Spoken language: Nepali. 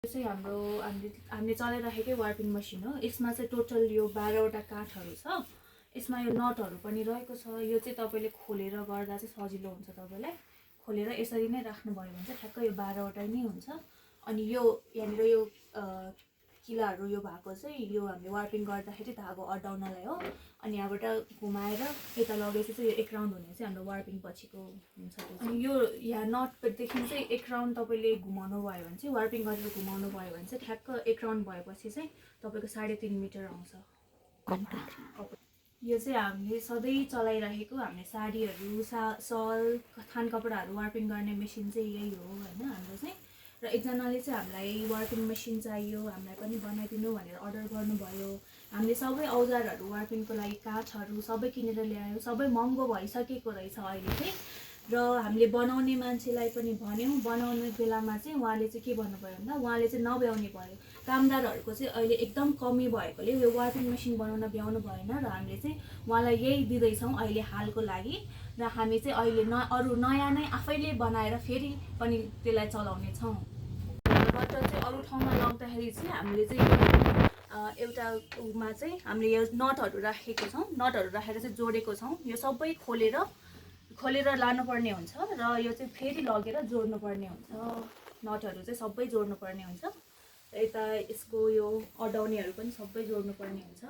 चाहिँ हामीले चलाइराखेकै वार्पिङ मसिन हो। यसमा चाहिँ टोटल यो 12वटा काठहरू छ। यसमा यो नटहरू पनि रहेको छ। यो चाहिँ तपाईँले खोलेर गर्दा चाहिँ सजिलो हुन्छ। तपाईँलाई खोलेर यसरी नै राख्नुभयो भने चाहिँ ठ्याक्कै यो 12वटा नै हुन्छ। अनि यो यहाँनिर यो किलाहरू यो भएको चाहिँ यो हामीले वार्पिङ गर्दाखेरि धागो अड्डाउनलाई हो। अनि यहाँबाट घुमाएर यता लगेपछि चाहिँ यो एक राउन्ड हुने चाहिँ हाम्रो वार्पिङ पछिको हुन्छ। अनि यो यहाँ नटदेखि चाहिँ एक राउन्ड तपाईँले घुमाउनु भयो भने चाहिँ वार्पिङ गरेर घुमाउनु भयो भने चाहिँ ठ्याक्क एक राउन्ड भएपछि चाहिँ तपाईँको 3.5 मिटर आउँछ। यो चाहिँ हामीले सधैँ चलाइरहेको हामीले साडीहरू सल थान कपडाहरू वार्पिङ गर्ने मेसिन चाहिँ यही हो होइन हाम्रो चाहिँ। र एकजनाले चाहिँ हामीलाई वार्पिङ मेसिन चाहियो, हामीलाई पनि बनाइदिनु भनेर अर्डर गर्नुभयो। हामीले सबै औजारहरू वार्पिङको लागि काठहरू सबै किनेर ल्यायौँ। सबै महँगो भइसकेको रहेछ अहिले चाहिँ। र हामीले बनाउने मान्छेलाई पनि भन्यौँ। बनाउने बेलामा चाहिँ उहाँले चाहिँ के भन्नुभयो भन्दा उहाँले चाहिँ नभ्याउने भयो। कामदारहरूको चाहिँ अहिले एकदम कमी भएकोले यो वार्पिङ मेसिन बनाउन भ्याउनु भएन। र हामीले चाहिँ उहाँलाई यही दिँदैछौँ अहिले हालको लागि। र हामी चाहिँ अहिले अरू नयाँ नै आफैले बनाएर फेरि पनि त्यसलाई चलाउने छौँ। बाट चाहिँ अरू ठाउँमा लग्दाखेरि चाहिँ हामीले चाहिँ एउटामा चाहिँ हामीले यो नटहरू राखेको छौँ। नटहरू राखेर चाहिँ जोडेको छौँ। यो सबै खोलेर लानुपर्ने हुन्छ। र यो चाहिँ फेरि लगेर जोड्नुपर्ने हुन्छ। नटहरू चाहिँ सबै जोड्नुपर्ने हुन्छ। र यता यसको यो अडाउनेहरू पनि सबै जोड्नुपर्ने हुन्छ।